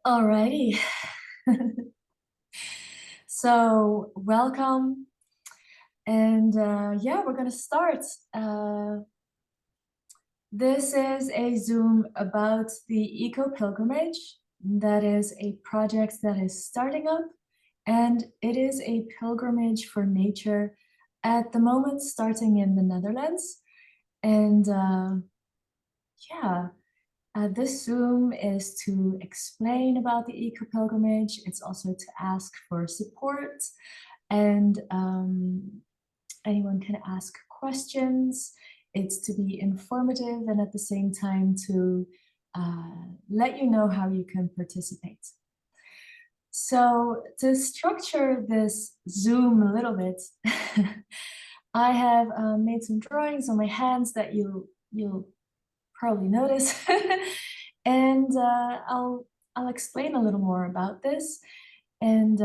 Alrighty. So welcome. And yeah, we're gonna start. This is a Zoom about the Eco Pilgrimage. That is a project that is starting up, and it is a pilgrimage for nature at the moment, starting in the Netherlands. And yeah, this Zoom is to explain about the eco pilgrimage. It's also to ask for support, and anyone can ask questions. It's to be informative and at the same time to let you know how you can participate. So to structure this Zoom a little bit, I have made some drawings on my hands that you'll probably notice. And I'll explain a little more about this. And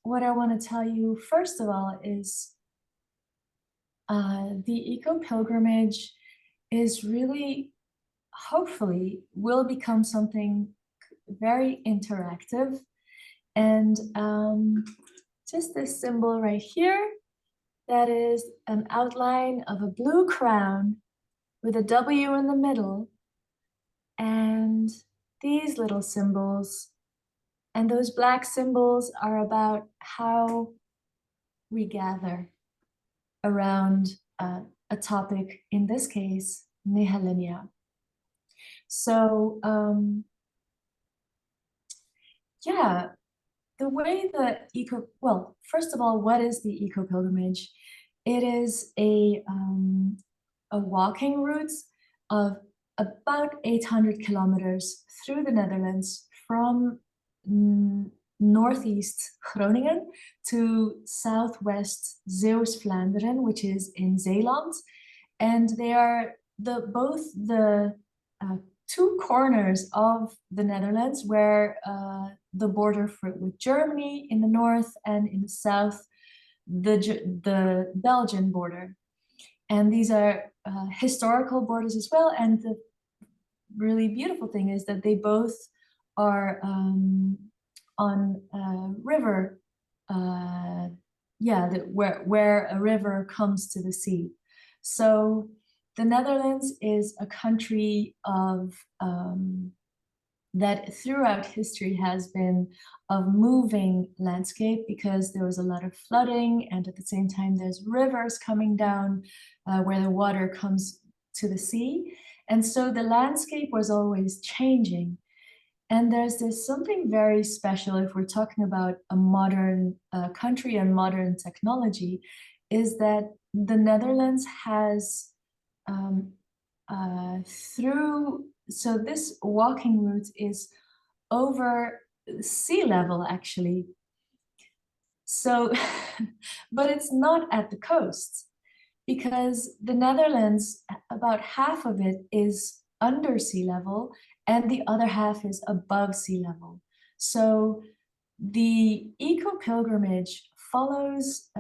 what I want to tell you first of all is the eco pilgrimage is really, hopefully, will become something very interactive. And just this symbol right here, that is an outline of a blue crown with a W in the middle, and these little symbols and those black symbols are about how we gather around a topic, in this case, nehalennia. So yeah, the way the well, first of all, what is the eco pilgrimage? It is a walking route of about 800 kilometers through the Netherlands from northeast Groningen to southwest Zeeuws-Vlaanderen, which is in Zeeland. And they are both the two corners of the Netherlands where the border with Germany in the north and in the south, the Belgian border. And these are historical borders as well. And the really beautiful thing is that they both are on a river, yeah, where a river comes to the sea. So the Netherlands is a country of that throughout history has been of moving landscape because there was a lot of flooding, and at the same time there's rivers coming down where the water comes to the sea. And so the landscape was always changing. And there's this something very special if we're talking about a modern country and modern technology, is that the Netherlands has so this walking route is over sea level actually. So, but it's not at the coast because the Netherlands, about half of it is under sea level and the other half is above sea level. So the eco pilgrimage follows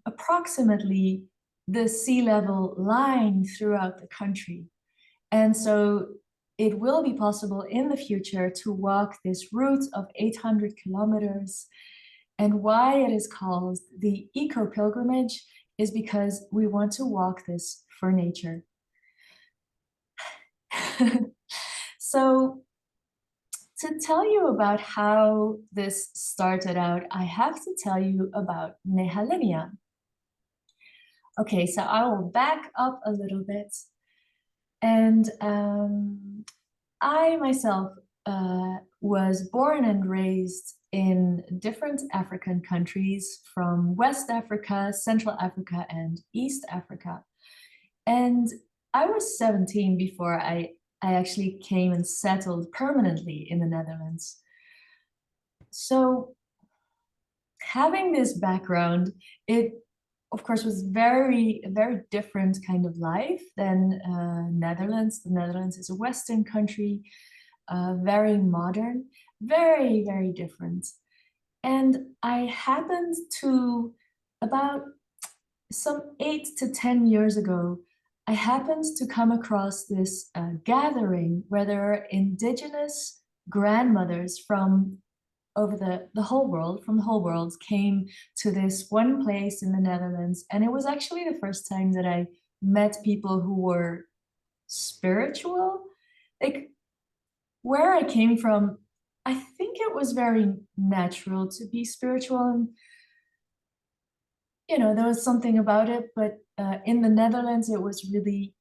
approximately the sea level line throughout the country. And so it will be possible in the future to walk this route of 800 kilometers. And why it is called the eco pilgrimage is because we want to walk this for nature. So to tell you about how this started out, I have to tell you about nehalennia. Okay, so I will back up a little bit. And I myself was born and raised in different African countries, from West Africa, Central Africa, and East Africa. And I was 17 before I actually came and settled permanently in the Netherlands. So having this background, it of course was a very different kind of life than Netherlands. The Netherlands is a Western country, very modern, very different. And I happened to, about some 8 to 10 years ago, I happened to come across this gathering where there are indigenous grandmothers from over the whole world, from the whole world, came to this one place in the Netherlands. And it was actually the first time that I met people who were spiritual. Like where I came from, I think it was very natural to be spiritual. And, there was something about it. But in the Netherlands, it was really,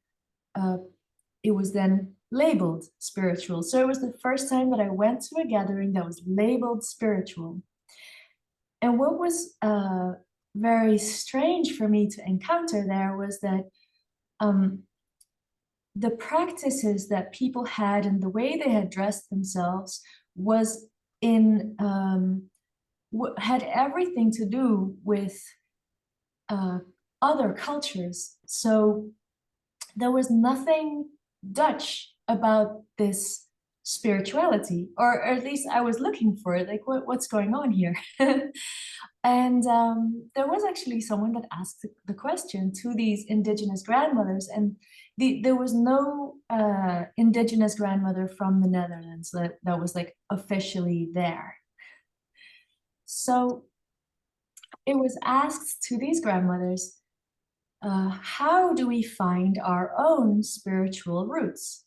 it was then labeled spiritual. So it was the first time that I went to a gathering that was labeled spiritual. And what was very strange for me to encounter there was that the practices that people had and the way they had dressed themselves was in had everything to do with other cultures. So there was nothing Dutch about this spirituality, or at least I was looking for it, like what's going on here? And there was actually someone that asked the question to these indigenous grandmothers, and there was no indigenous grandmother from the Netherlands that was like officially there. So it was asked to these grandmothers, how do we find our own spiritual roots?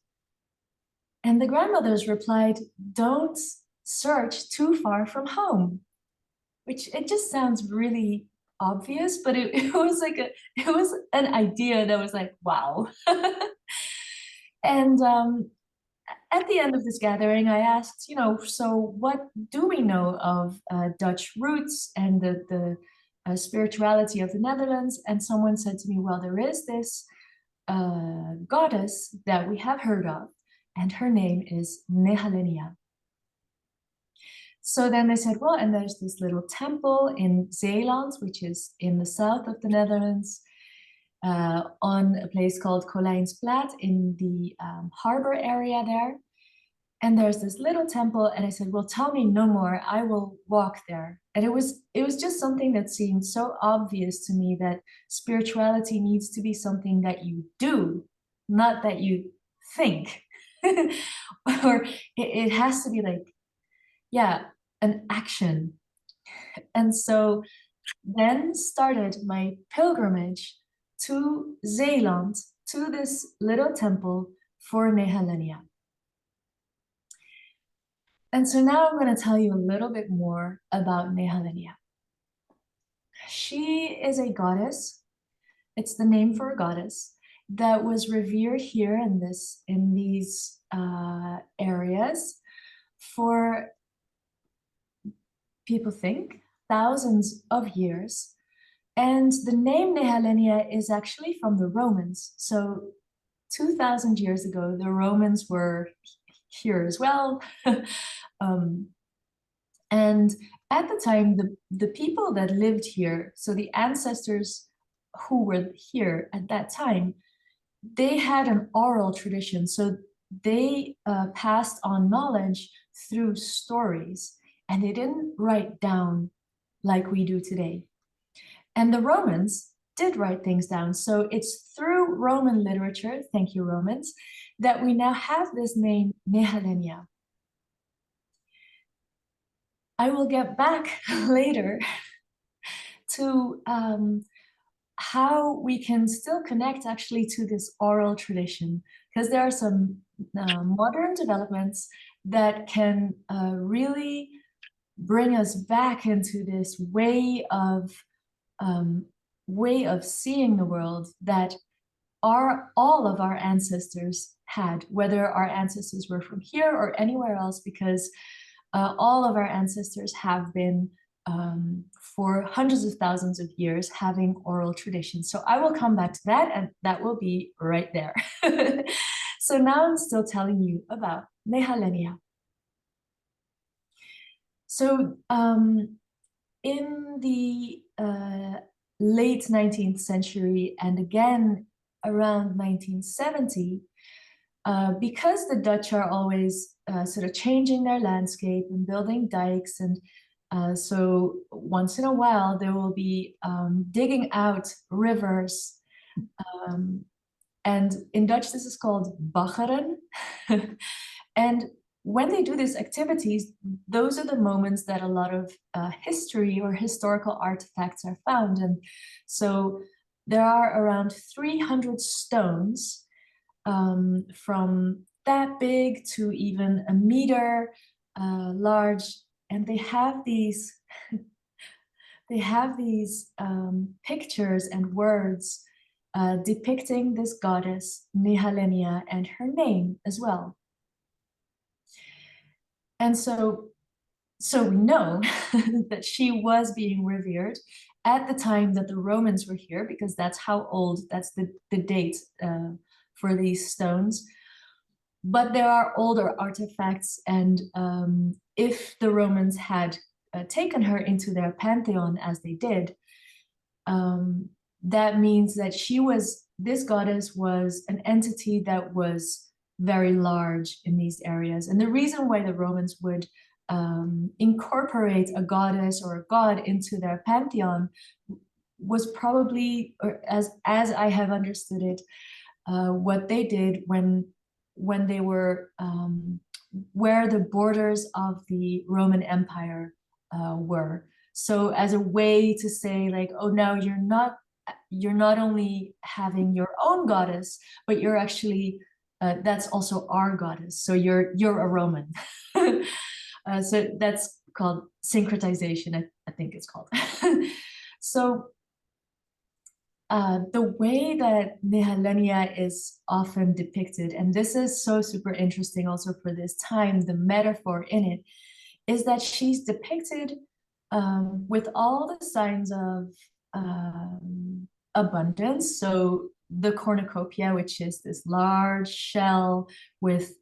And the grandmothers replied, don't search too far from home, which it just sounds really obvious, but it was like it was an idea that was like, wow. And at the end of this gathering, I asked, so what do we know of Dutch roots and the spirituality of the Netherlands? And someone said to me, well, there is this goddess that we have heard of, and her name is Nehalennia. So then they said, well, and there's this little temple in Zeeland, which is in the south of the Netherlands, on a place called Kolijnsplaat in the harbor area there. And there's this little temple, and I said, well, tell me no more, I will walk there. And it was just something that seemed so obvious to me, that spirituality needs to be something that you do, not that you think. Or it has to be like, yeah, an action. And so then started my pilgrimage to Zeeland, to this little temple for Nehalennia. And so now I'm going to tell you a little bit more about Nehalennia. She is a goddess. It's the name for a goddess that was revered here in these areas for, people think, thousands of years. And the name Nehalennia is actually from the Romans. So 2,000 years ago, the Romans were here as well. And at the time, the people that lived here, so the ancestors who were here at that time, they had an oral tradition. So they passed on knowledge through stories, and they didn't write down like we do today. And the Romans did write things down. So it's through Roman literature, thank you, Romans, that we now have this name, Nehalennia. I will get back later to how we can still connect actually to this oral tradition, because there are some modern developments that can really bring us back into this way of seeing the world that all of our ancestors had, whether our ancestors were from here or anywhere else, because all of our ancestors have been for hundreds of thousands of years having oral traditions. So I will come back to that, and that will be right there. So now I'm still telling you about Nehalennia. So in the late 19th century, and again around 1970, because the Dutch are always sort of changing their landscape and building dikes, and so once in a while there will be digging out rivers, and in Dutch this is called baggeren. And when they do these activities, those are the moments that a lot of history or historical artifacts are found. And so there are around 300 stones from that big to even a meter large, and they have these pictures and words depicting this goddess Nehalennia and her name as well. And so we know that she was being revered at the time that the Romans were here, because that's how old, that's the date for these stones. But there are older artifacts, and if the Romans had taken her into their pantheon as they did, that means that this goddess was an entity that was very large in these areas. And the reason why the Romans would incorporate a goddess or a god into their pantheon was probably, or as I have understood it, what they did when they were where the borders of the Roman Empire were. So as a way to say, like, oh, now you're not only having your own goddess, but you're actually that's also our goddess. So you're a Roman. So that's called syncretization, I think it's called. So the way that Nehalennia is often depicted, and this is so super interesting also for this time, the metaphor in it, is that she's depicted with all the signs of abundance. So the cornucopia, which is this large shell with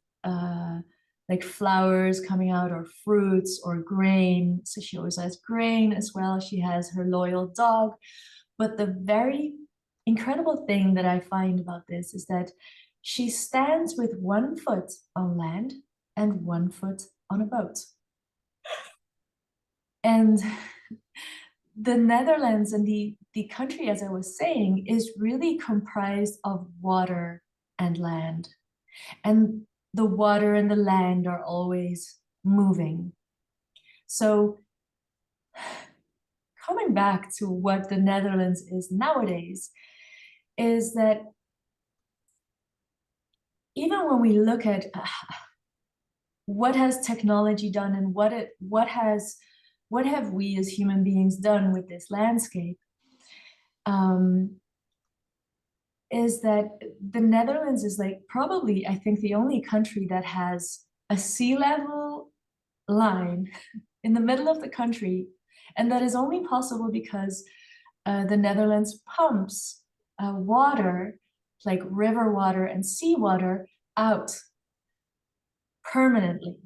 like flowers coming out, or fruits or grain. So she always has grain as well. She has her loyal dog. But the very incredible thing that I find about this is that she stands with one foot on land and one foot on a boat. And the Netherlands and the country, as I was saying, is really comprised of water and land. And the water and the land are always moving. So coming back to what the Netherlands is nowadays, is that even when we look at what has technology done and what have we as human beings done with this landscape, is that the Netherlands is like probably, I think, the only country that has a sea level line in the middle of the country, and that is only possible because the Netherlands pumps water, like river water and seawater, out permanently.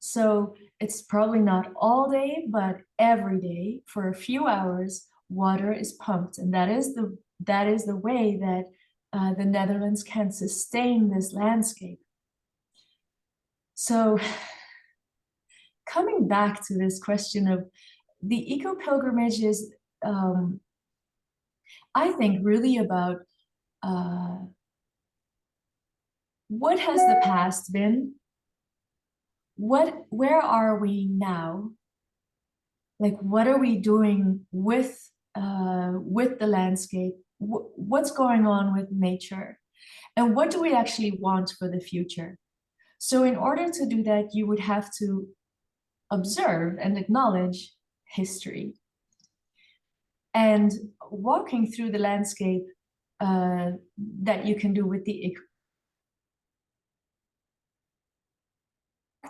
So it's probably not all day, but every day for a few hours, water is pumped, and that is the way that the Netherlands can sustain this landscape. So coming back to this question of the eco-pilgrimage is, I think, really about what has the past been? Where are we now? Like, what are we doing with the landscape? What's going on with nature? And what do we actually want for the future? So in order to do that, you would have to observe and acknowledge history. And walking through the landscape that you can do with the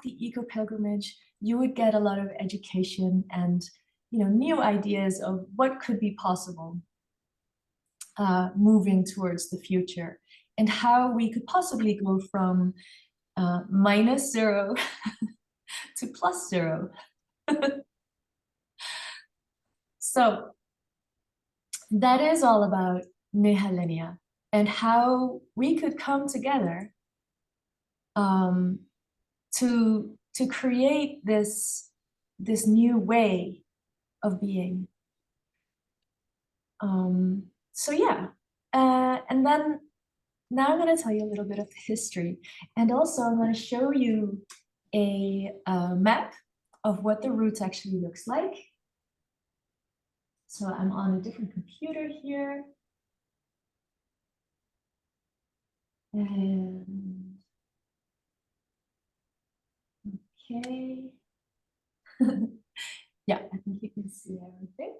eco-pilgrimage, you would get a lot of education and, you know, new ideas of what could be possible moving towards the future, and how we could possibly go from -0 to +0. So that is all about Nehalennia and how we could come together to create this new way of being. So yeah, and then now I'm going to tell you a little bit of the history, and also I'm going to show you a map of what the root actually looks like. So I'm on a different computer here. And okay. Yeah, I think you can see everything.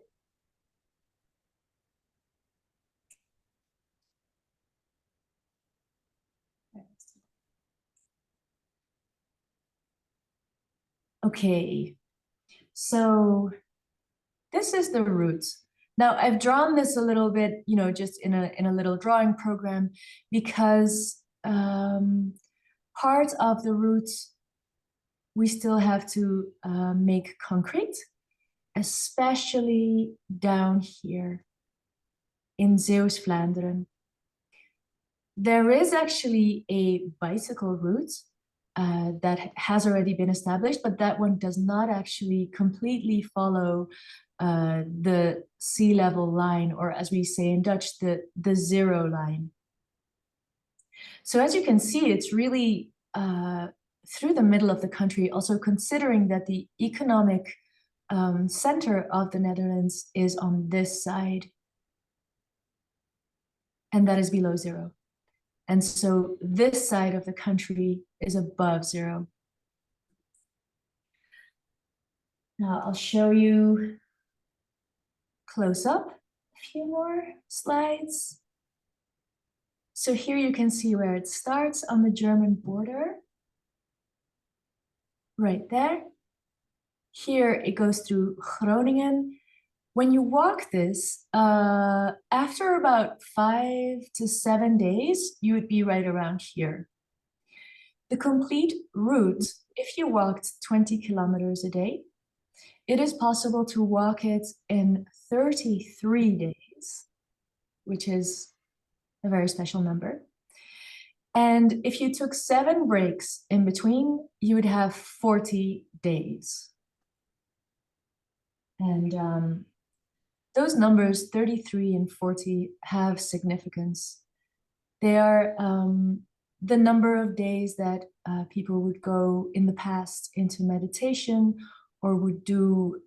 Okay, so this is the root. Now I've drawn this a little bit, you know, just in a little drawing program because part of the root we still have to make concrete, especially down here in Zeeuws-Vlaanderen. There is actually a bicycle route that has already been established, but that one does not actually completely follow the sea level line, or as we say in Dutch, the zero line. So as you can see, it's really through the middle of the country, also considering that the economic center of the Netherlands is on this side, and that is below zero. And so this side of the country is above zero. Now I'll show you close up a few more slides. So here you can see where it starts on the German border. Right there. Here it goes through Groningen. When you walk this, after about 5 to 7 days, you would be right around here. The complete route, if you walked 20 kilometers a day, it is possible to walk it in 33 days, which is a very special number. And if you took 7 breaks in between, you would have 40 days. And those numbers, 33 and 40, have significance. They are the number of days that people would go in the past into meditation or would do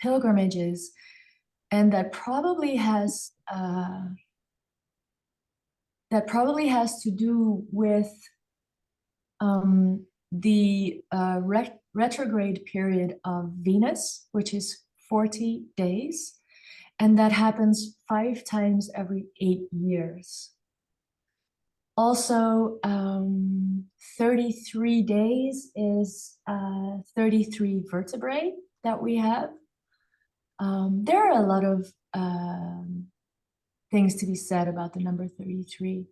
pilgrimages, and that probably has to do with the retrograde period of Venus, which is 40 days, and that happens 5 times every 8 years. Also, 33 days is 33 vertebrae that we have. There are a lot of things to be said about the number 33.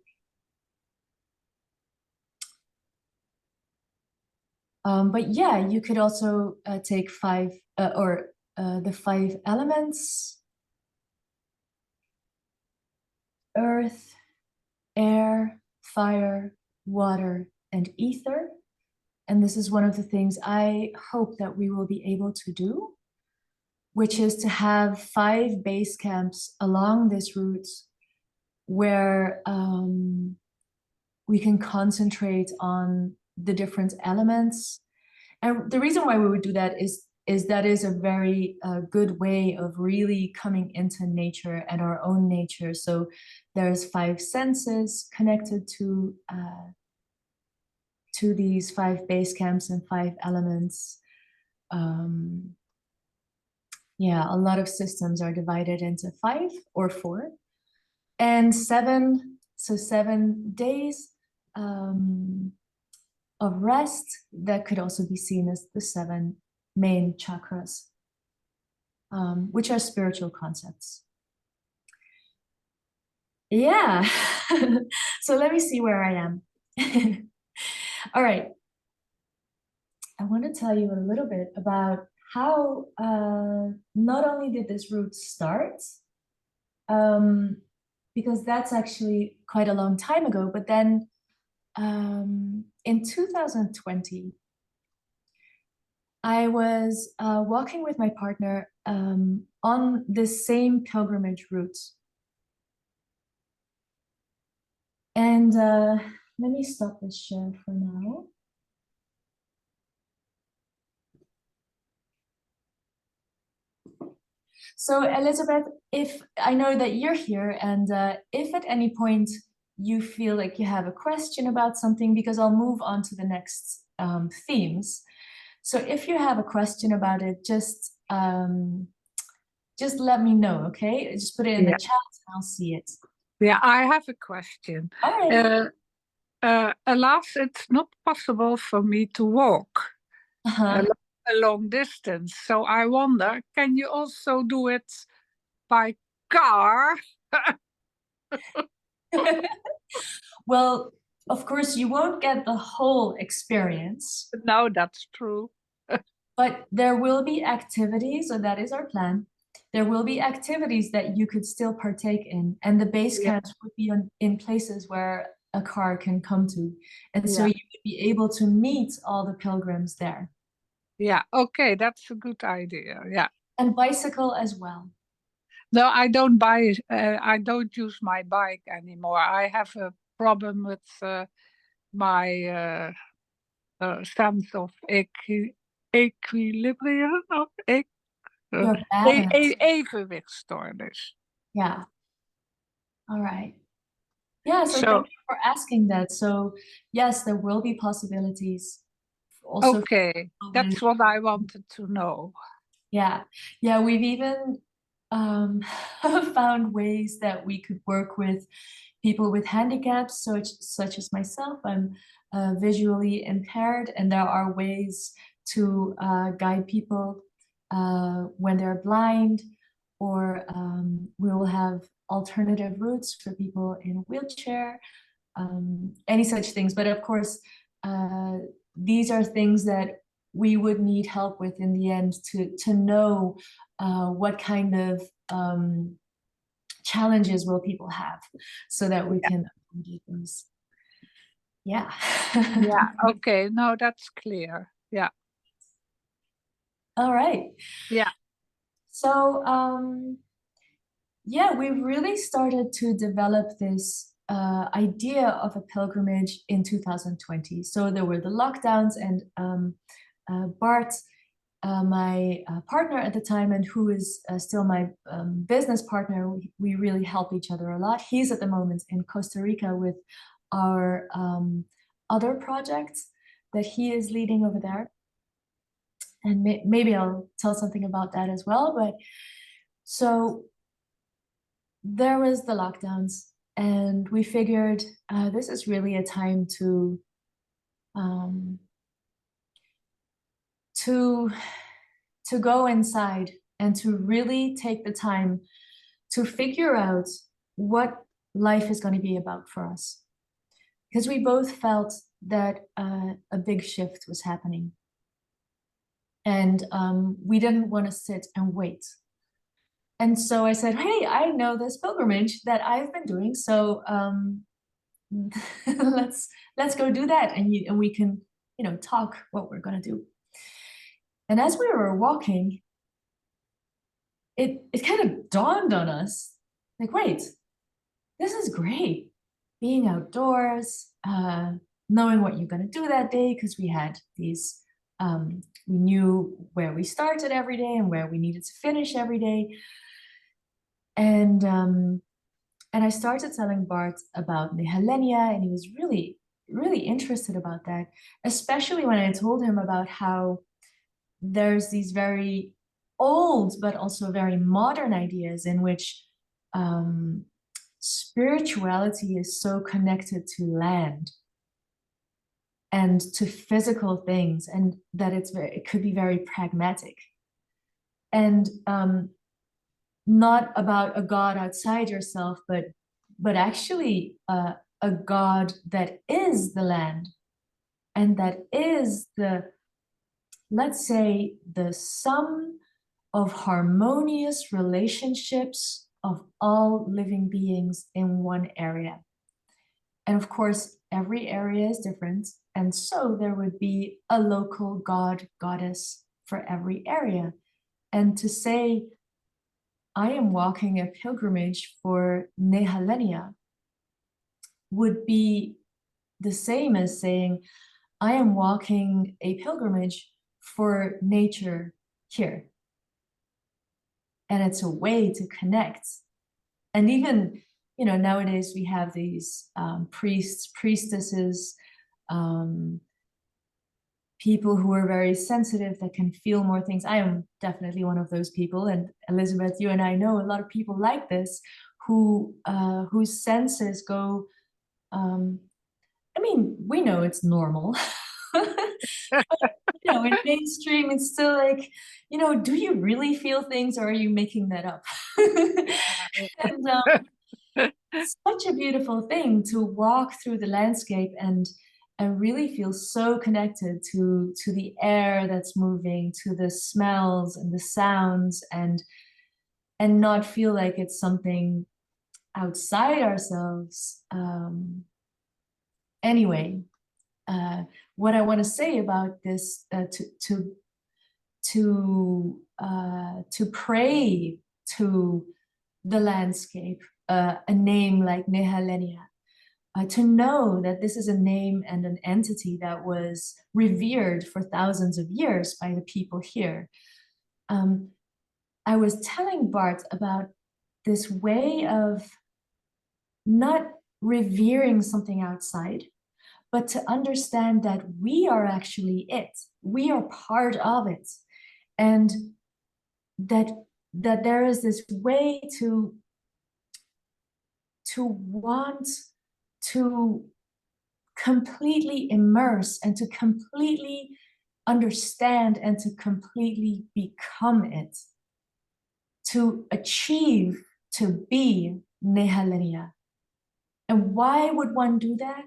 But yeah, you could also take 5 the 5 elements: earth, air, fire, water, and ether. And this is one of the things I hope that we will be able to do, which is to have 5 base camps along this route where we can concentrate on the different elements. And the reason why we would do that is that is a very good way of really coming into nature and our own nature. So there's 5 senses connected to these 5 base camps and 5 elements. Yeah, a lot of systems are divided into 5 or 4 and 7. So 7 days of rest that could also be seen as the 7 main chakras, which are spiritual concepts. Yeah. So let me see where I am. All right. I want to tell you a little bit about how not only did this route start, because that's actually quite a long time ago, but then in 2020, I was walking with my partner on this same pilgrimage route. And let me stop this share for now. So Elizabeth, if I know that you're here, and if at any point you feel like you have a question about something, because I'll move on to the next themes. So if you have a question about it, just let me know, okay? Just put it in the Yeah. chat and I'll see it. Yeah, I have a question. All right. Alas, it's not possible for me to walk a, Uh-huh. a long distance. So I wonder, can you also do it by car? Well, of course, you won't get the whole experience, No, that's true. but there will be activities, so that is our plan. There will be activities that you could still partake in, and the base Yeah, camps would be in places where a car can come to. And so yeah, you would be able to meet all the pilgrims there, yeah. Okay, that's a good idea. Yeah. and bicycle as well. No, I don't buy. I don't use my bike anymore. I have a problem with my sense of equilibrium of Your balance. evenwichtstoornis. Yeah. All right. Yeah, so thank So, you for asking that. So yes, there will be possibilities also for okay, people with, that's what I wanted to know. yeah. Yeah, we've even um, found ways that we could work with people with handicaps, such as myself. I'm visually impaired, and there are ways to guide people when they're blind, or we will have alternative routes for people in a wheelchair, any such things. But of course, uh, these are things that we would need help with in the end to know what kind of challenges will people have so that we Yeah, can accommodate those. Yeah. yeah, okay, no, that's clear. Yeah, All right. yeah, So yeah, we really started to develop this idea of a pilgrimage in 2020. So there were the lockdowns, and Bart, my partner at the time, and who is still my business partner, we really help each other a lot. He's at the moment in Costa Rica with our other projects that he is leading over there. And maybe I'll tell something about that as well. But so there was the lockdowns, and we figured this is really a time um, to to go inside and to really take the time to figure out what life is going to be about for us, because we both felt that a big shift was happening, and we didn't want to sit and wait. And so I said, hey, I know this pilgrimage that I've been doing, so let's go do that, and we can talk what we're going to do. And as we were walking, it kind of dawned on us, like, wait, this is great, being outdoors, knowing what you're going to do that day, because we had these we knew where we started every day and where we needed to finish every day. And I started telling Bart about nehalennia, and he was really, really interested about that, especially when I told him about how there's these very old but also very modern ideas in which spirituality is so connected to land and to physical things, and that it could be very pragmatic, and not about a god outside yourself, but actually a god that is the land, and that is the, let's say, the sum of harmonious relationships of all living beings in one area. And of course, every area is different, and so there would be a local god, goddess for every area. And to say, I am walking a pilgrimage for nehalennia would be the same as saying, I am walking a pilgrimage for nature here. and it's a way to connect. And even, you know, nowadays we have these priests, priestesses, people who are very sensitive that can feel more things. I am definitely one of those people, and Elizabeth, you and I know a lot of people like this who whose senses go. I mean, we know it's normal. You know, in mainstream, it's still like, you know, do you really feel things or are you making that up? And such a beautiful thing to walk through the landscape and really feel so connected to the air that's moving, to the smells and the sounds, and not feel like it's something outside ourselves. Anyway, what I want to say about this, to pray to the landscape, a name like Nehalennia, to know that this is a name and an entity that was revered for thousands of years by the people here. I was telling Bart about this way of not revering something outside, but to understand that we are actually it. We are part of it. And that there is this way to want to completely immerse and to completely understand and to completely become it, to achieve, to be Nehalennia. And why would one do that?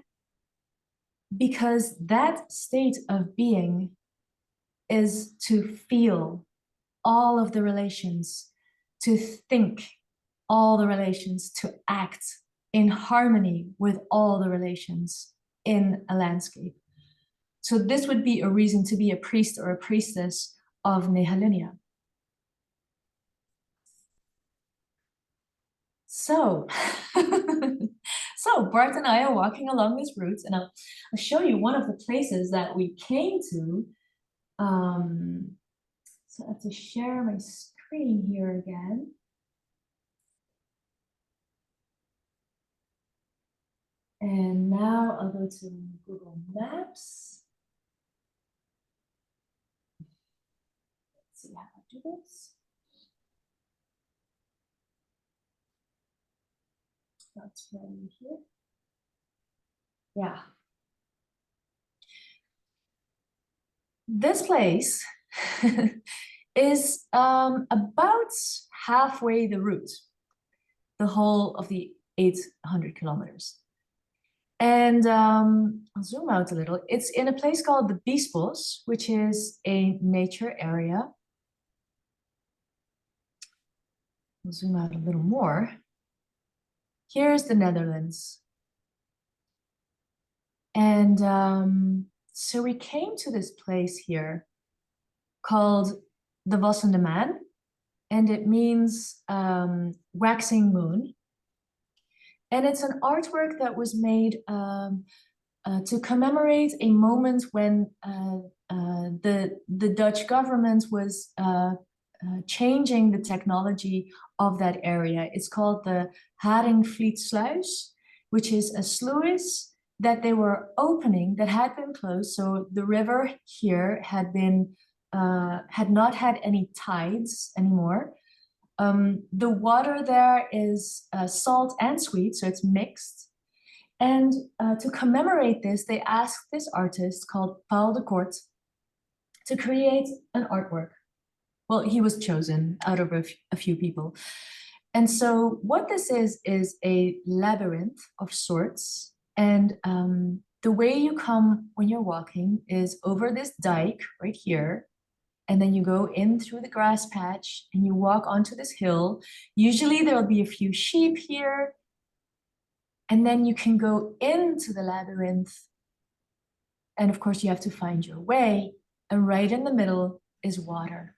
Because that state of being is to feel all of the relations, to think all the relations, to act in harmony with all the relations in a landscape. So this would be a reason to be a priest or a priestess of Nehalennia. So, so Bart and I are walking along this route, and I'll show you one of the places that we came to. So I have to share my screen here again. And now I'll go to Google Maps. Let's see how I do this. That's right here. Yeah. This place is about halfway the route, the whole of the 800 kilometers. And I'll zoom out a little. It's in a place called the Biesbos, which is a nature area. I'll zoom out a little more. Here's the Netherlands. And so we came to this place here called the Wassende Maan, and it means waxing moon. And it's an artwork that was made to commemorate a moment when the Dutch government was changing the technology of that area. It's called the Haringvlietsluis, which is a sluice that they were opening that had been closed. So the river here had not had any tides anymore. The water there is salt and sweet, so it's mixed. And to commemorate this, they asked this artist called Paul de Kort to create an artwork. Well, he was chosen out of a few people. And so what this is a labyrinth of sorts. And the way you come when you're walking is over this dike right here. And then you go in through the grass patch and you walk onto this hill. Usually there'll be a few sheep here. And then you can go into the labyrinth. And of course you have to find your way. And right in the middle is water.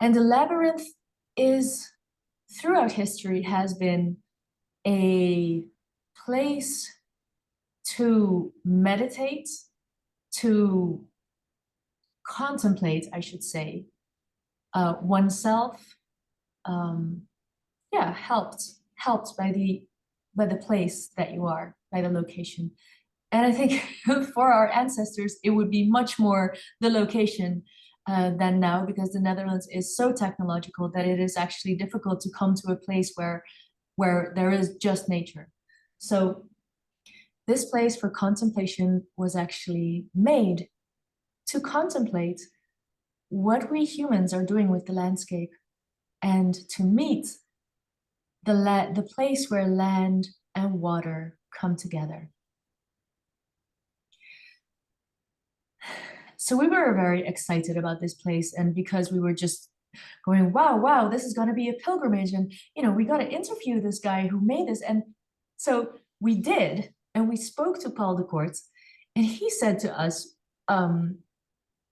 And the labyrinth is, throughout history, has been a place to meditate, to contemplate, I should say, oneself, yeah, helped by the place that you are, by the location. And I think for our ancestors, it would be much more the location than now, because the Netherlands is so technological that it is actually difficult to come to a place where there is just nature. So this place for contemplation was actually made to contemplate what we humans are doing with the landscape and to meet the place where land and water come together. So we were very excited about this place, and because we were just going, wow, this is going to be a pilgrimage, and we got to interview this guy who made this. And so we did, and we spoke to Paul de Kort, and he said to us,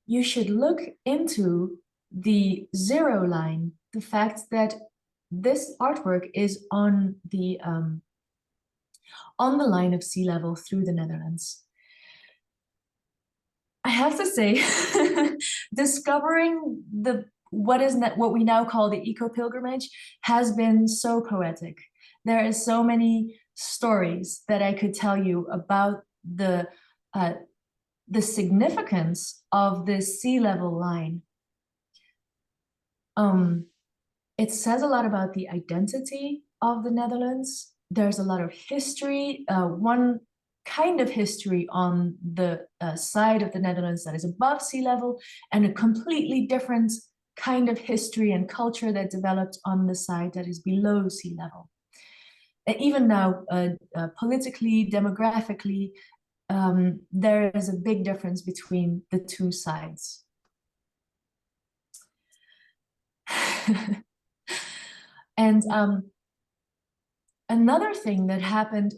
you should look into the zero line, the fact that this artwork is on the line of sea level through the Netherlands. I have to say, discovering what we now call the eco pilgrimage has been so poetic. There is so many stories that I could tell you about the significance of this sea level line. It says a lot about the identity of the Netherlands. There's a lot of history. One kind of history on the side of the Netherlands that is above sea level, and a completely different kind of history and culture that developed on the side that is below sea level. And even now, politically, demographically, there is a big difference between the two sides. And another thing that happened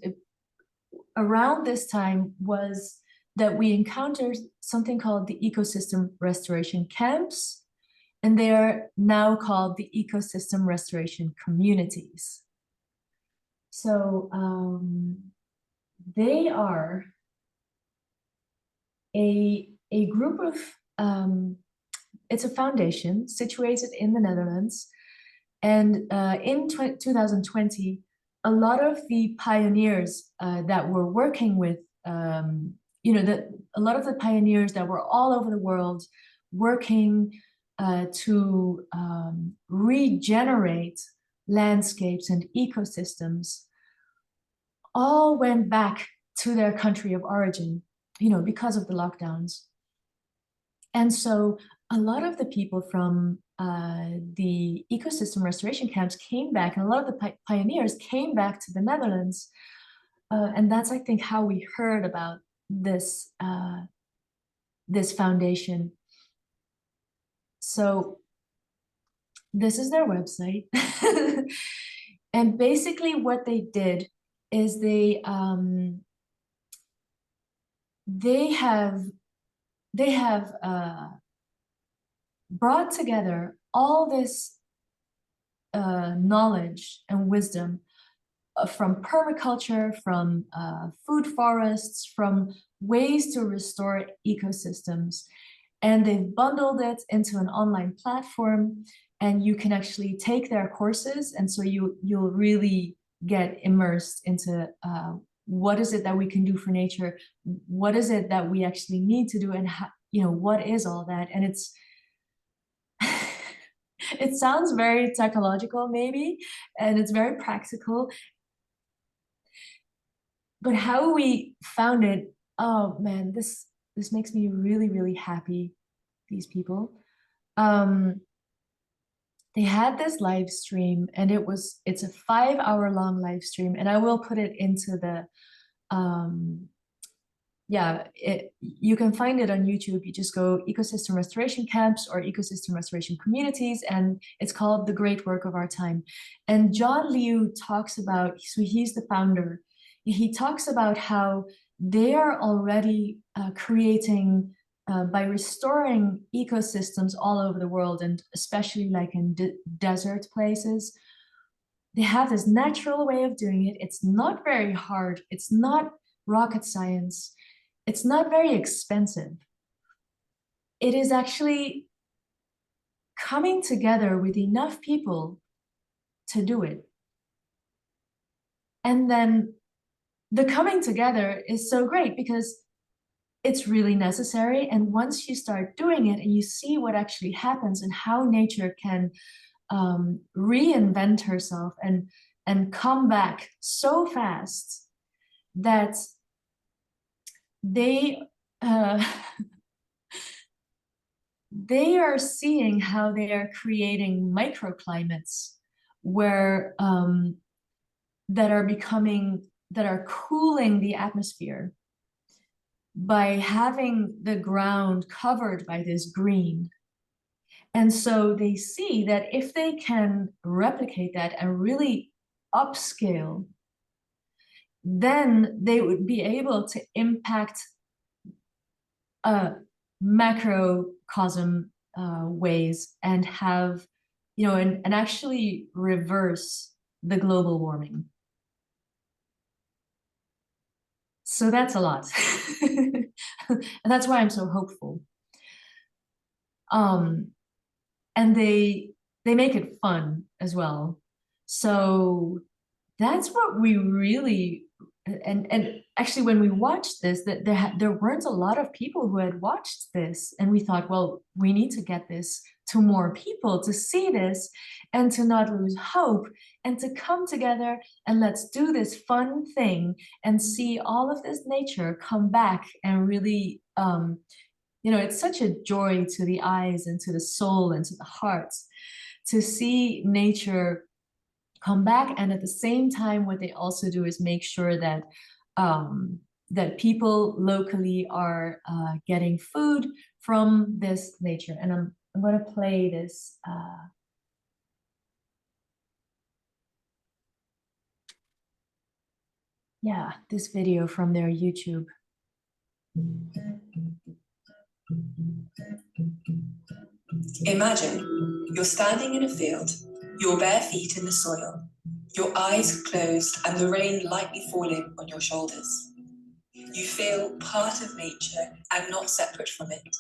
around this time was that we encountered something called the ecosystem restoration camps, and they are now called the ecosystem restoration communities. So they are a group of, it's a foundation situated in the Netherlands. And in 2020, a lot of the pioneers that were working with, a lot of the pioneers that were all over the world working to regenerate landscapes and ecosystems, all went back to their country of origin, because of the lockdowns. And so a lot of the people from the ecosystem restoration camps came back, and a lot of the pioneers came back to the Netherlands. And that's, I think, how we heard about this, this foundation. So this is their website. And basically what they did is they have brought together all this knowledge and wisdom from permaculture, from food forests, from ways to restore ecosystems. And they've bundled it into an online platform, and you can actually take their courses. And so you'll really get immersed into what is it that we can do for nature? What is it that we actually need to do? And how, what is all that? And it's, it sounds very technological maybe, and it's very practical. But how we found it, oh man, this makes me really, really happy, these people. They had this live stream, and it's a 5-hour long live stream, and I will put it into the, you can find it on YouTube. You just go ecosystem restoration camps or ecosystem restoration communities, and it's called The Great Work of Our Time. And John Liu talks about, so he's the founder, he talks about how they are already creating, by restoring ecosystems all over the world, and especially like in desert places, they have this natural way of doing it. It's not very hard. It's not rocket science. It's not very expensive. It is actually coming together with enough people to do it. And then the coming together is so great because it's really necessary. And once you start doing it and you see what actually happens and how nature can reinvent herself and come back so fast that they they are seeing how they are creating microclimates where that are cooling the atmosphere by having the ground covered by this green. And so they see that if they can replicate that and really upscale, then they would be able to impact macrocosm ways and have, and actually reverse the global warming. So that's a lot. And that's why I'm so hopeful. And they make it fun as well. So that's what we really, and actually when we watched this, that there weren't a lot of people who had watched this, and we thought, well, we need to get this to more people to see this and to not lose hope and to come together and let's do this fun thing and see all of this nature come back and really it's such a joy to the eyes and to the soul and to the heart to see nature come back. And at the same time, what they also do is make sure that that people locally are getting food from this nature. And I'm going to play this. This video from their YouTube. Imagine you're standing in a field, your bare feet in the soil, your eyes closed and the rain lightly falling on your shoulders. You feel part of nature and not separate from it.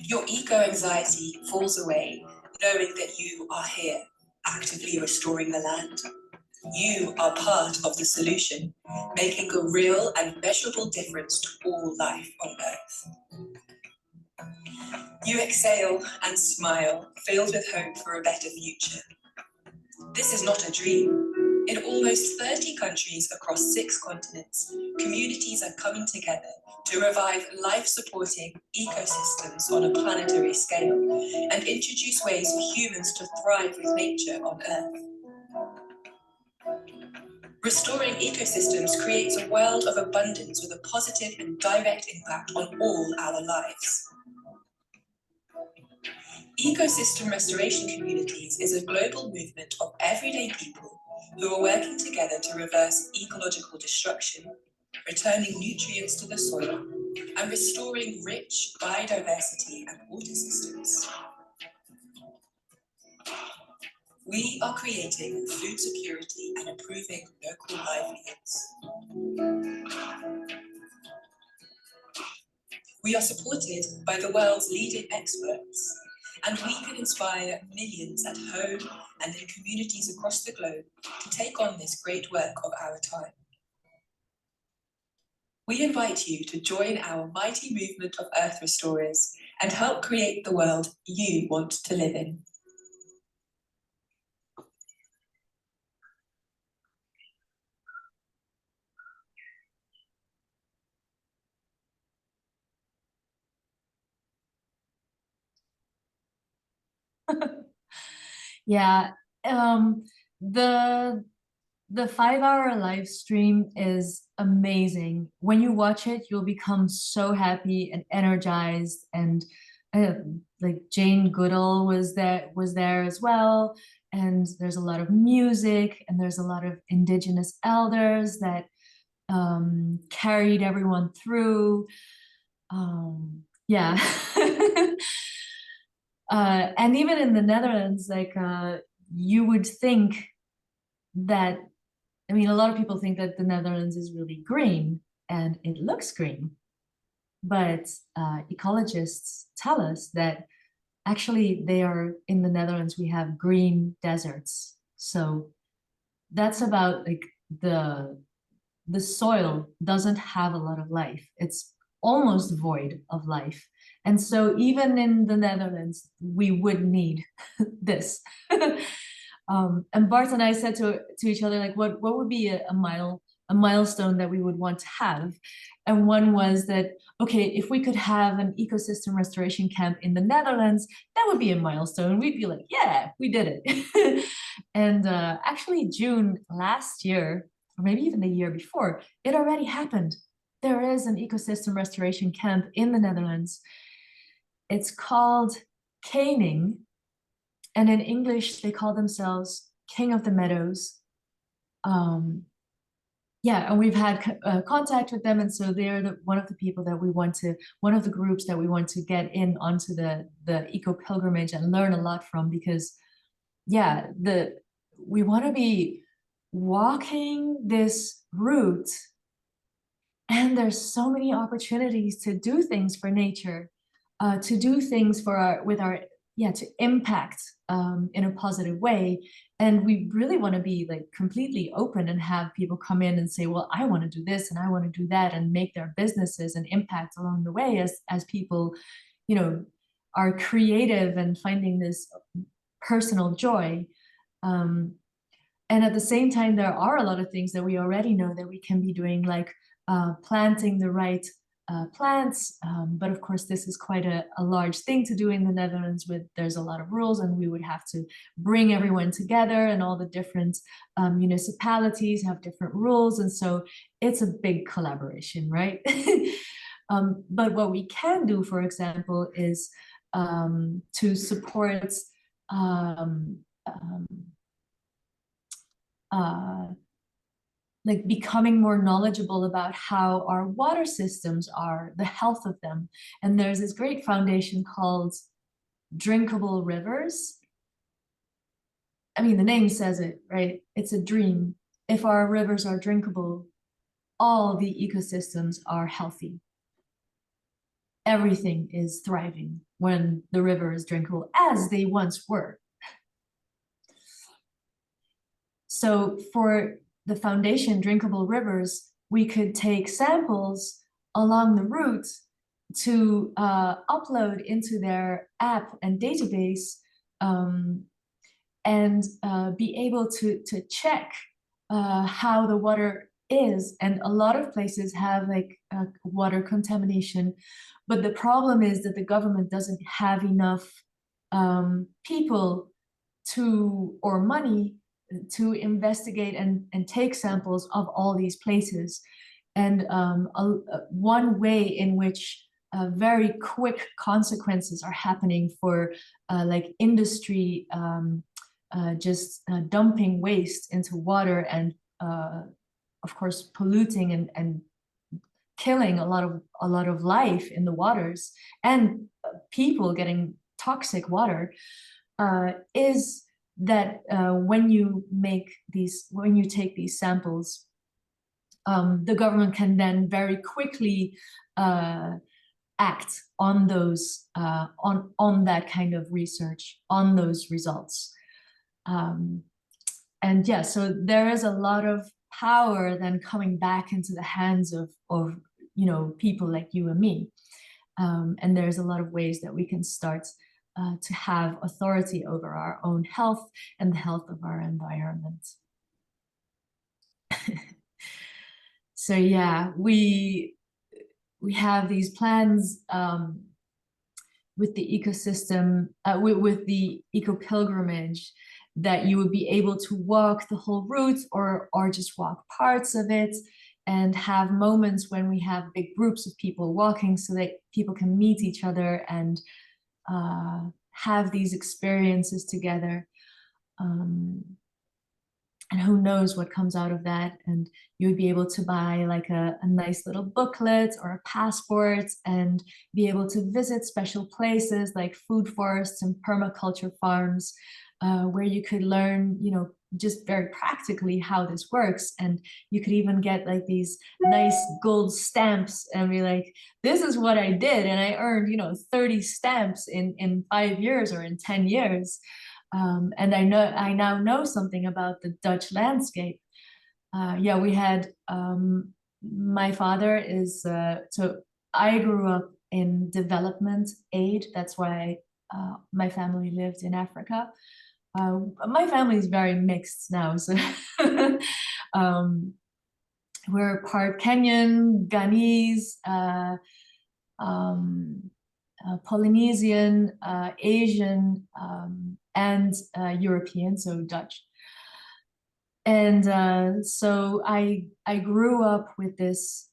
Your eco-anxiety falls away, knowing that you are here, actively restoring the land. You are part of the solution, making a real and measurable difference to all life on Earth. You exhale and smile, filled with hope for a better future. This is not a dream. In almost 30 countries across 6 continents, communities are coming together to revive life-supporting ecosystems on a planetary scale and introduce ways for humans to thrive with nature on Earth. Restoring ecosystems creates a world of abundance with a positive and direct impact on all our lives. Ecosystem restoration communities is a global movement of everyday people who are working together to reverse ecological destruction, returning nutrients to the soil, and restoring rich biodiversity and water systems. We are creating food security and improving local livelihoods. We are supported by the world's leading experts, and we can inspire millions at home and in communities across the globe to take on this great work of our time. We invite you to join our mighty movement of Earth Restorers and help create the world you want to live in. Yeah, the 5-hour live stream is amazing. When you watch it, you'll become so happy and energized. And like Jane Goodall was there as well. And there's a lot of music and there's a lot of indigenous elders that carried everyone through. Yeah. And even in the Netherlands, like you would think that, I mean, a lot of people think that the Netherlands is really green, and it looks green. But ecologists tell us that actually they are in the Netherlands, we have green deserts So that's about like the soil doesn't have a lot of life. It's almost void of life. And so even in the Netherlands, we would need this. And Bart and I said to each other, like, what would be a milestone that we would want to have? And one was that, okay, if we could have an ecosystem restoration camp in the Netherlands, that would be a milestone. We'd be like, yeah, we did it. And actually June last year, or maybe even the year before, it already happened. There is an ecosystem restoration camp in the Netherlands. It's called Caning, and in English they call themselves King of the Meadows. Yeah, and we've had contact with them, and so they're one of the people that we want to, one of the groups that we want to get in onto the eco pilgrimage and learn a lot from, because yeah, we want to be walking this route, and there's so many opportunities to do things for nature, to do things for to impact in a positive way. And we really want to be like completely open and have people come in and say, well, I want to do this and I want to do that, and make their businesses and impact along the way as people, you know, are creative and finding this personal joy. And at the same time, there are a lot of things that we already know that we can be doing, like planting the right plants. But of course, this is quite a large thing to do in the Netherlands. There's a lot of rules, and we would have to bring everyone together, and all the different municipalities have different rules. And so it's a big collaboration, right? But what we can do, for example, is to support like becoming more knowledgeable about how our water systems are, the health of them. And there's this great foundation called Drinkable Rivers. I mean, the name says it, right? It's a dream. If our rivers are drinkable, all the ecosystems are healthy. Everything is thriving when the river is drinkable, as they once were. So for the foundation Drinkable Rivers, we could take samples along the route to upload into their app and database, and be able to check how the water is. And a lot of places have like water contamination, but the problem is that the government doesn't have enough people or money to investigate and take samples of all these places. And one way in which very quick consequences are happening for like industry just dumping waste into water, and of course polluting and killing a lot of life in the waters, and people getting toxic water, is that when you take these samples, the government can then very quickly act on those on that kind of research, on those results. And yeah, so there is a lot of power then coming back into the hands of people like you and me. And there's a lot of ways that we can start to have authority over our own health and the health of our environment. So yeah, we have these plans with the ecosystem, with the eco pilgrimage, that you would be able to walk the whole route or just walk parts of it, and have moments when we have big groups of people walking, so that people can meet each other and have these experiences together. And who knows what comes out of that. And you would be able to buy like a nice little booklet or a passport, and be able to visit special places like food forests and permaculture farms, where you could learn, just very practically how this works. And you could even get like these nice gold stamps and be like, this is what I did, and I earned 30 stamps in 5 years or in 10 years. And I now know something about the Dutch landscape. Yeah, we had my father is so I grew up in development aid. That's why my family lived in Africa. My family is very mixed now, so um, we're part Kenyan, Ghanese, Polynesian, Asian, and European, so Dutch. And so I grew up with this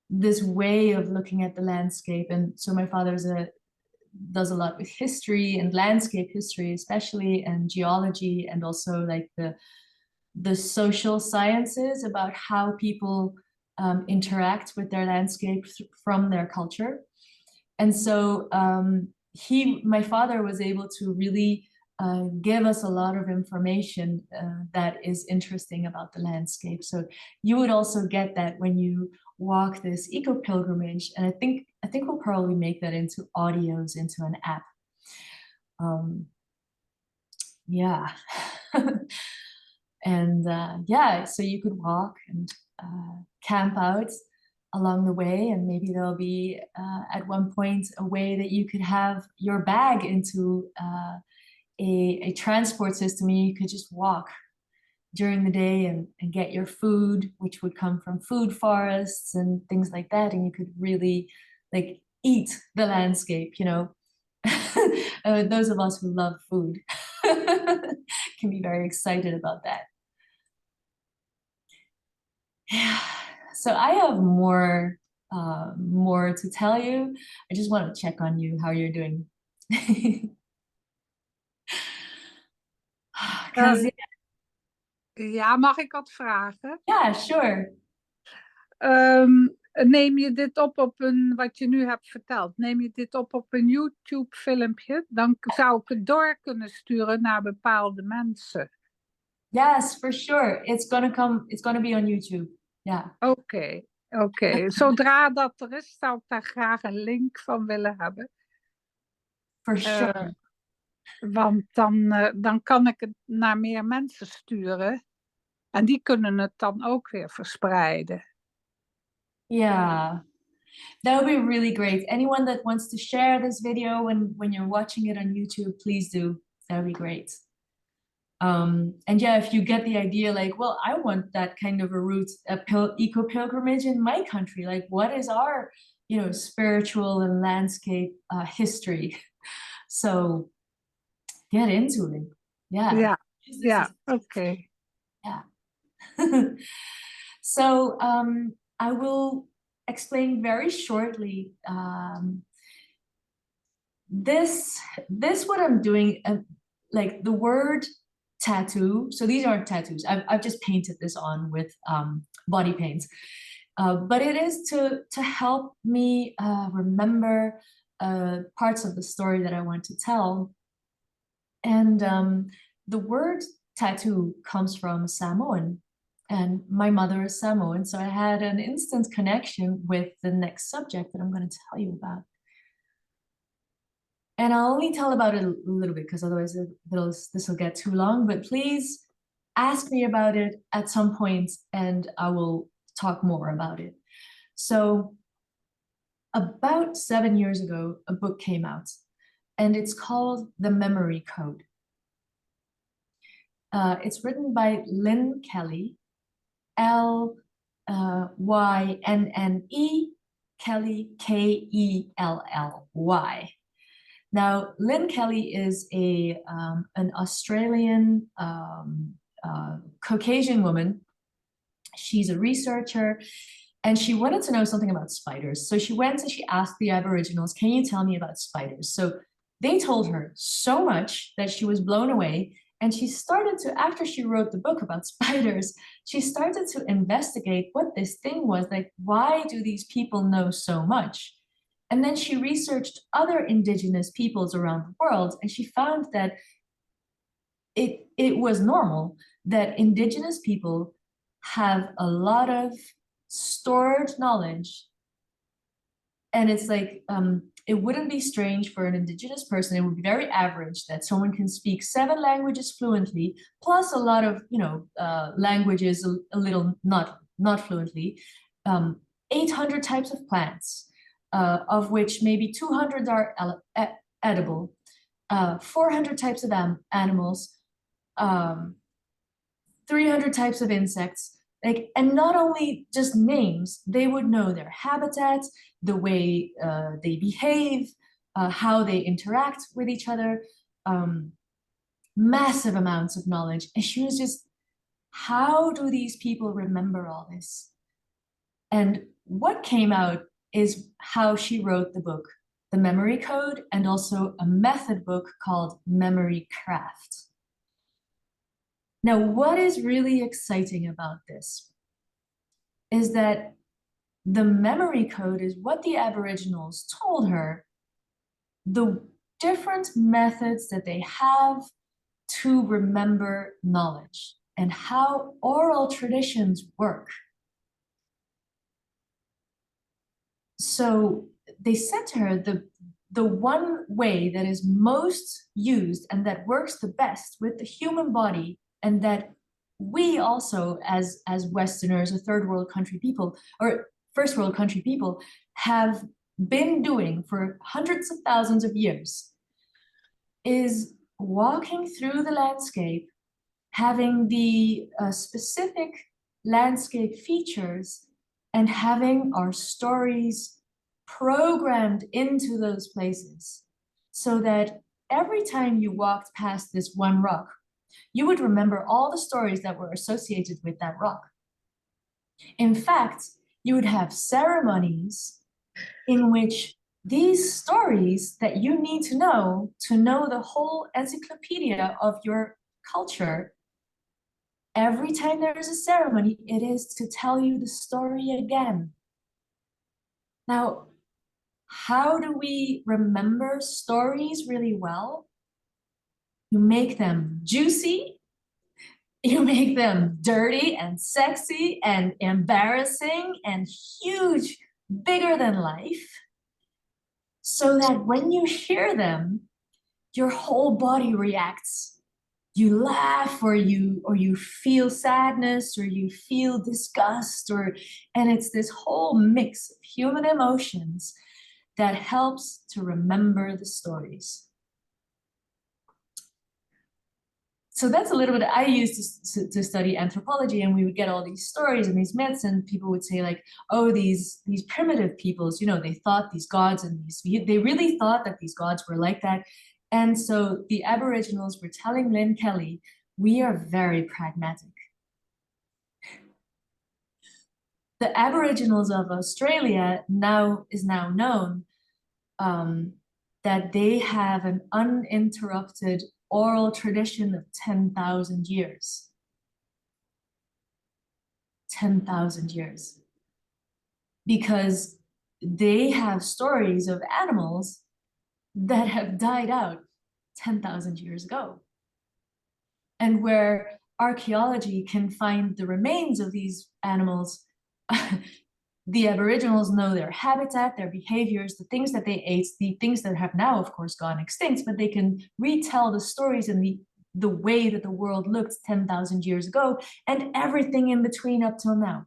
this way of looking at the landscape, and so my father's does a lot with history and landscape history, especially, and geology, and also like the social sciences about how people interact with their landscape from their culture. And so my father was able to really give us a lot of information that is interesting about the landscape. So you would also get that when you walk this eco pilgrimage, and I think we'll probably make that into audios, into an app. Yeah. And yeah, so you could walk and camp out along the way, and maybe there'll be at one point a way that you could have your bag into a transport system, and you could just walk during the day and get your food, which would come from food forests and things like that, and you could really like eat the landscape, you know. Those of us who love food can be very excited about that. Yeah, so I have more to tell you. I just want to check on you, how you're doing. Because Ja, mag ik wat vragen? yeah, sure. Neem je dit op wat je nu hebt verteld, neem je dit op een YouTube filmpje, dan zou ik het door kunnen sturen naar bepaalde mensen. Yes, for sure. It's gonna be on YouTube. Yeah. Oké. Zodra dat er is, zou ik daar graag een link van willen hebben. For sure. Want dan kan ik het naar meer mensen sturen. En die kunnen het dan ook weer verspreiden. Yeah, that would be really great. Anyone that wants to share this video when you're watching it on YouTube, please do. That would be great. And yeah, if you get the idea, like, well, I want that kind of a route, eco pilgrimage in my country. Like, what is our, spiritual and landscape history? So get into it. Yeah. Yeah. Okay. Yeah. So I will explain very shortly this what I'm doing, like the word tattoo. So these aren't tattoos. I've just painted this on with body paints, but it is to help me remember parts of the story that I want to tell. And the word tattoo comes from Samoan, and my mother is Samoan, so I had an instant connection with the next subject that I'm going to tell you about. And I'll only tell about it a little bit, because otherwise this will get too long, but please ask me about it at some point and I will talk more about it. So about 7 years ago, a book came out, and it's called The Memory Code. It's written by Lynn Kelly, Lynnne, Kelly, Kelly. Now, Lynn Kelly is an Australian Caucasian woman. She's a researcher, and she wanted to know something about spiders. So she went and she asked the Aboriginals, can you tell me about spiders? So they told her so much that she was blown away. And she started to, after she wrote the book about spiders, she started to investigate what this thing was. Like, why do these people know so much? And then she researched other indigenous peoples around the world, and she found that it was normal that indigenous people have a lot of stored knowledge And it's like, it wouldn't be strange for an indigenous person. It would be very average that someone can speak 7 languages fluently, plus a lot of, languages a little not fluently. 800 types of plants, of which maybe 200 are edible, 400 types of animals, 300 types of insects. Like, and not only just names, they would know their habitats, the way they behave, how they interact with each other, massive amounts of knowledge. And she was just, how do these people remember all this? And what came out is how she wrote the book, The Memory Code, and also a method book called Memory Craft. Now, what is really exciting about this is that the memory code is what the Aboriginals told her, the different methods that they have to remember knowledge and how oral traditions work. So they said to her, the one way that is most used and that works the best with the human body, and that we also as Westerners or third world country people or first world country people have been doing for hundreds of thousands of years, is walking through the landscape, having the specific landscape features, and having our stories programmed into those places, so that every time you walked past this one rock, you would remember all the stories that were associated with that rock. In fact, you would have ceremonies in which these stories that you need to know the whole encyclopedia of your culture, every time there is a ceremony, it is to tell you the story again. Now, how do we remember stories really well? You make them juicy, you make them dirty and sexy and embarrassing and huge, bigger than life, so that when you hear them, your whole body reacts. You laugh, or you feel sadness, or you feel disgust, and it's this whole mix of human emotions that helps to remember the stories. So that's a little bit, I used to study anthropology, and we would get all these stories and these myths, and people would say like, oh, these primitive peoples, they thought these gods and they really thought that these gods were like that. And so the Aboriginals were telling Lynn Kelly, we are very pragmatic. The Aboriginals of Australia is now known that they have an uninterrupted oral tradition of 10,000 years. 10,000 years. Because they have stories of animals that have died out 10,000 years ago. And where archaeology can find the remains of these animals, the Aboriginals know their habitat, their behaviors, the things that they ate, the things that have now, of course, gone extinct, but they can retell the stories and the way that the world looked 10,000 years ago, and everything in between up till now.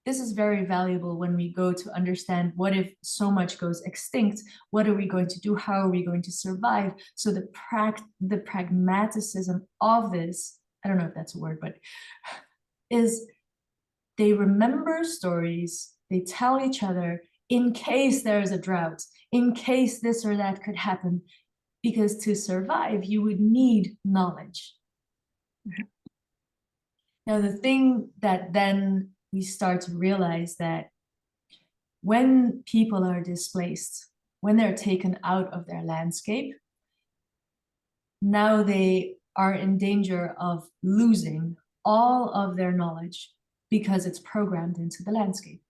This is very valuable when we go to understand, what if so much goes extinct? What are we going to do? How are we going to survive? So the pragmaticism of this, I don't know if that's a word, but is they remember stories, they tell each other in case there is a drought, in case this or that could happen, because to survive, you would need knowledge. Now, the thing that then we start to realize that when people are displaced, when they're taken out of their landscape, now they are in danger of losing all of their knowledge because it's programmed into the landscape.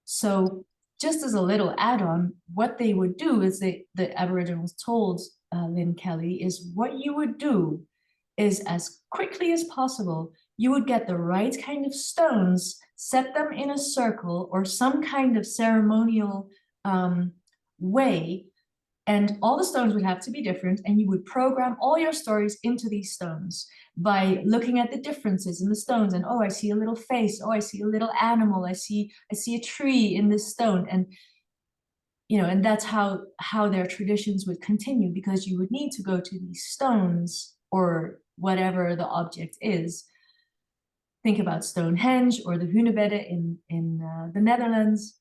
So just as a little add-on, what they would do is the Aboriginals told Lynn Kelly is what you would do is as quickly as possible, you would get the right kind of stones set them in a circle or some kind of ceremonial way, and all the stones would have to be different, and you would program all your stories into these stones by looking at the differences in the stones. And oh, I see a little face, oh, I see a little animal, I see a tree in this stone. And and that's how their traditions would continue, because you would need to go to these stones or whatever the object is. Think about Stonehenge or the Hunebedden in the Netherlands.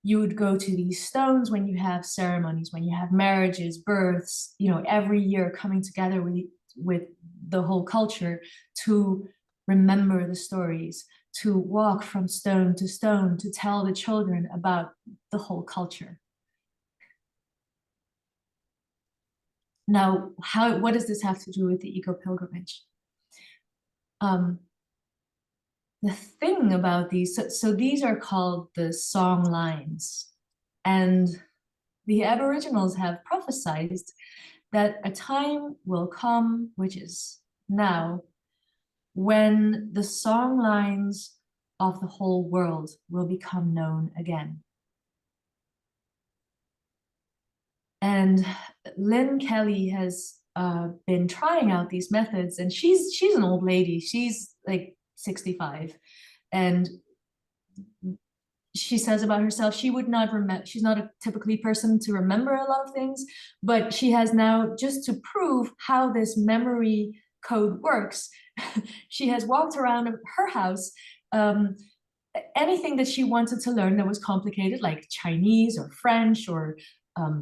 You would go to these stones when you have ceremonies, when you have marriages, births, every year coming together with the whole culture to remember the stories, to walk from stone to tell the children about the whole culture. Now, what does this have to do with the eco-pilgrimage? The thing about these, so these are called the song lines, and the Aboriginals have prophesied that a time will come, which is now, when the song lines of the whole world will become known again. And Lynn Kelly has been trying out these methods, and she's an old lady. She's like 65, and she says about herself, she would not remember, she's not a typically person to remember a lot of things, but she has now, just to prove how this memory code works, she has walked around her house, anything that she wanted to learn that was complicated, like Chinese or French or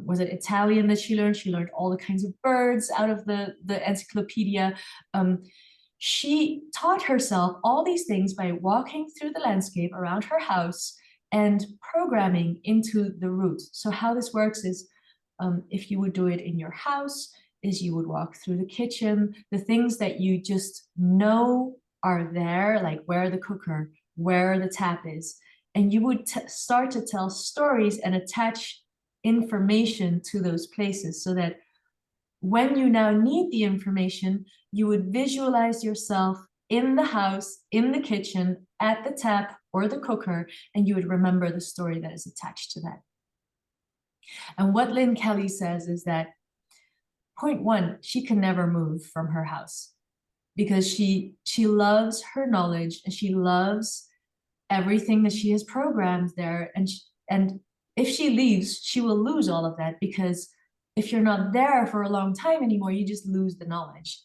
was it Italian that she learned all the kinds of birds out of the encyclopedia. She taught herself all these things by walking through the landscape around her house and programming into the route. So how this works is, if you would do it in your house, is you would walk through the kitchen, the things that you just know are there, like where the cooker, where the tap is, and you would start to tell stories and attach information to those places, so that when you now need the information, you would visualize yourself in the house, in the kitchen, at the tap or the cooker, and you would remember the story that is attached to that. And what Lynn Kelly says is that, point one, she can never move from her house, because she loves her knowledge and she loves everything that she has programmed there. And if she leaves, she will lose all of that, because if you're not there for a long time anymore, you just lose the knowledge.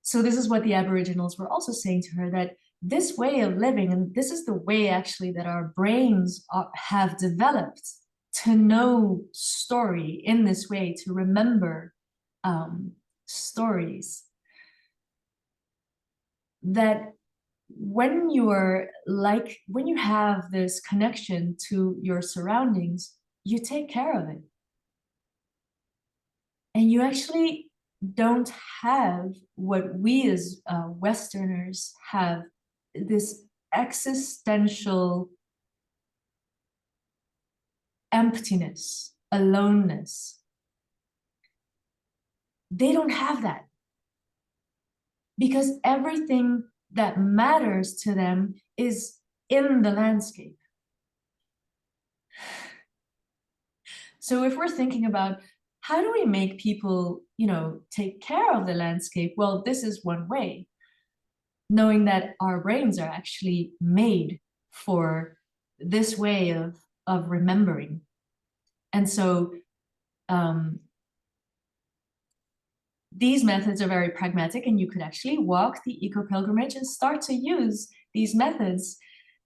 So this is what the Aboriginals were also saying to her, that this way of living, and this is the way actually that our brains have developed to know story in this way, to remember stories, that when you have this connection to your surroundings, you take care of it. And you actually don't have what we as Westerners have, this existential emptiness, aloneness. They don't have that, because everything that matters to them is in the landscape. So if we're thinking about how do we make people, take care of the landscape, well, this is one way, knowing that our brains are actually made for this way of remembering. And so these methods are very pragmatic, and you could actually walk the eco-pilgrimage and start to use these methods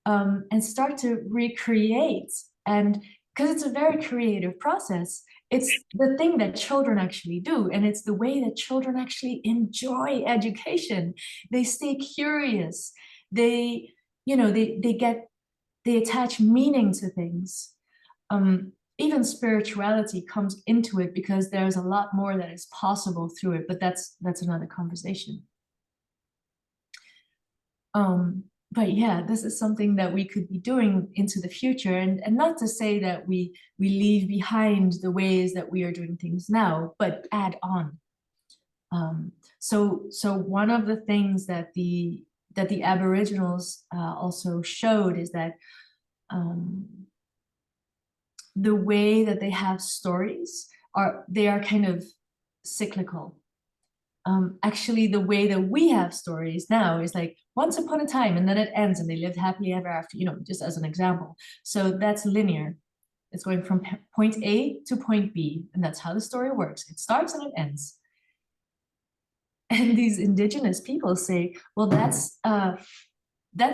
and start to recreate. And because it's a very creative process, it's the thing that children actually do, and it's the way that children actually enjoy education. They stay curious. They attach meaning to things. Even spirituality comes into it, because there's a lot more that is possible through it, but that's another conversation. But yeah, this is something that we could be doing into the future, and not to say that we leave behind the ways that we are doing things now, but add on. So one of the things that the Aboriginals also showed is that the way that they have stories they are kind of cyclical. Actually, the way that we have stories now is like once upon a time, and then it ends, and they lived happily ever after. Just as an example. So that's linear. It's going from point A to point B, and that's how the story works. It starts and it ends. And these indigenous people say, well, that's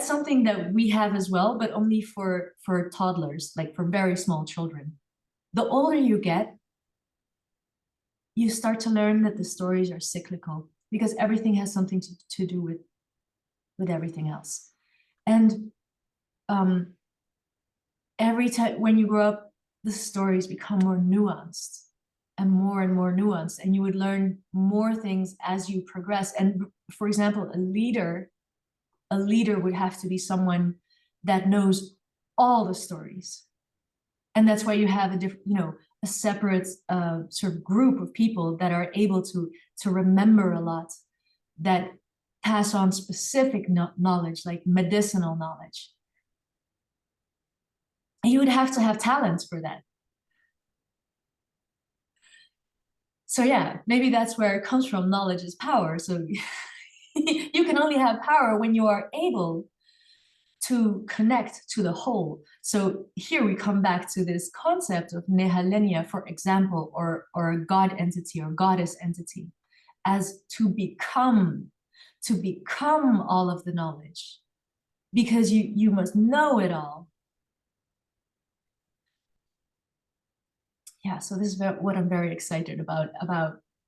something that we have as well, but only for toddlers, like for very small children. The older you get, you start to learn that the stories are cyclical, because everything has something to do with everything else. And every time when you grow up, the stories become more nuanced and more nuanced, and you would learn more things as you progress. And for example, a leader would have to be someone that knows all the stories. And that's why you have a different, a separate sort of group of people that are able to remember a lot, that pass on specific knowledge, like medicinal knowledge. And you would have to have talents for that. So yeah, maybe that's where it comes from. Knowledge is power. So you can only have power when you are able to connect to the whole. So here we come back to this concept of nehalennia, for example, or a god entity or goddess entity, as to become all of the knowledge, because you must know it all. Yeah, so this is what I'm very excited about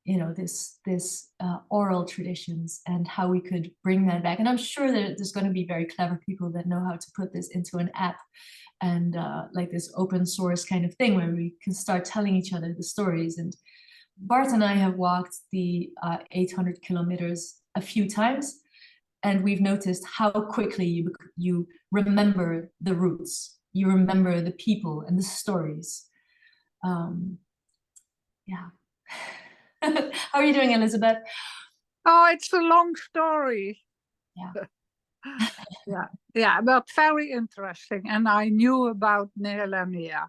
this oral traditions and how we could bring that back. And I'm sure that there's going to be very clever people that know how to put this into an app, and like this open source kind of thing where we can start telling each other the stories. And Bart and I have walked the 800 kilometers a few times, and we've noticed how quickly you remember the roots, you remember the people and the stories. Yeah. How are you doing, Elizabeth? Oh, it's a long story. Yeah. Yeah, but very interesting. And I knew about nehalennia,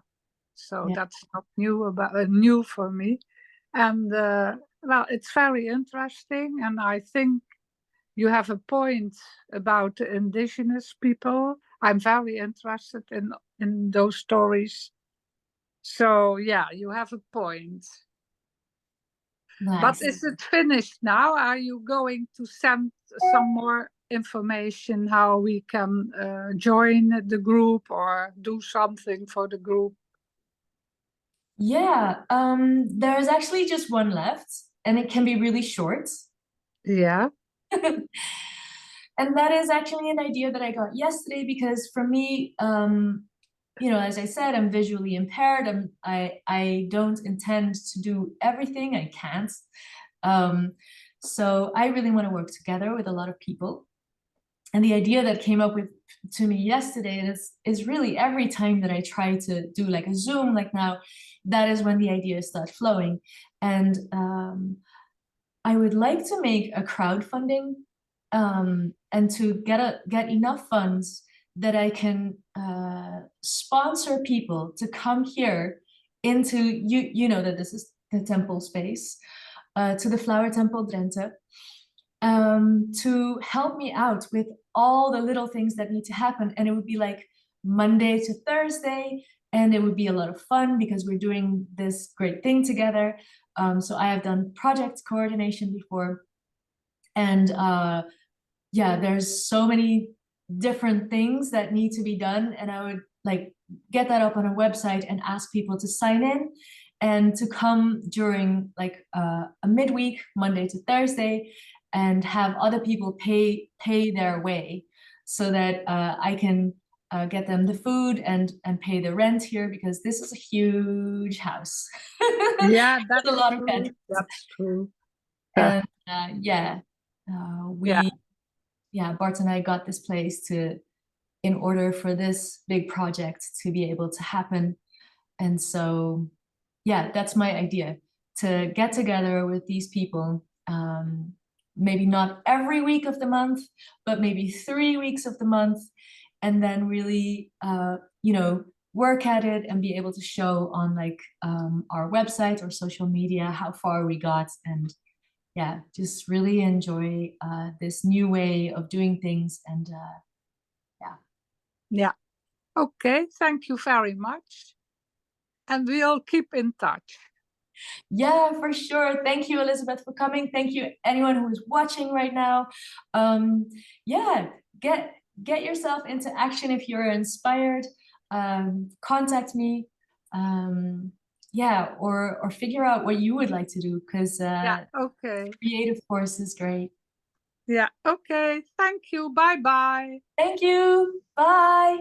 so that's not new for me. And well, it's very interesting, and I think you have a point about the indigenous people. I'm very interested in those stories. So yeah, you have a point. Nice. But is it finished now? Are you going to send some more information how we can join the group or do something for the group? Yeah, there's actually just one left, and it can be really short. Yeah. And that is actually an idea that I got yesterday, because for me, as I said, I'm visually impaired. I don't intend to do everything. I can't. So I really want to work together with a lot of people. And the idea that came up to me yesterday is really every time that I try to do like a Zoom like now, that is when the ideas start flowing. And I would like to make a crowdfunding and to get enough funds that I can sponsor people to come here into, you know that this is the temple space, to the flowertempledrenthe, to help me out with all the little things that need to happen. And it would be like Monday to Thursday, and it would be a lot of fun because we're doing this great thing together. So I have done project coordination before, and yeah, there's so many different things that need to be done, and I would like get that up on a website and ask people to sign in and to come during like a midweek, Monday to Thursday, and have other people pay their way, so that I can get them the food and pay the rent here, because this is a huge house. Yeah, that's a lot true. of bedrooms. That's true. And Bart and I got this place in order for this big project to be able to happen. And so, yeah, that's my idea, to get together with these people maybe not every week of the month, but maybe 3 weeks of the month, and then really, you know, work at it and be able to show on like our website or social media how far we got. And yeah, just really enjoy this new way of doing things. And Yeah. Okay, thank you very much. And we'll keep in touch. yeah, for sure. Thank you, Elizabeth, for coming. Thank you, anyone who is watching right now. Yeah, get yourself into action if you're inspired. Contact me. Yeah, or figure out what you would like to do, because Yeah, okay. creative course is great. Yeah, okay. Thank you. Bye-bye. Thank you. Bye.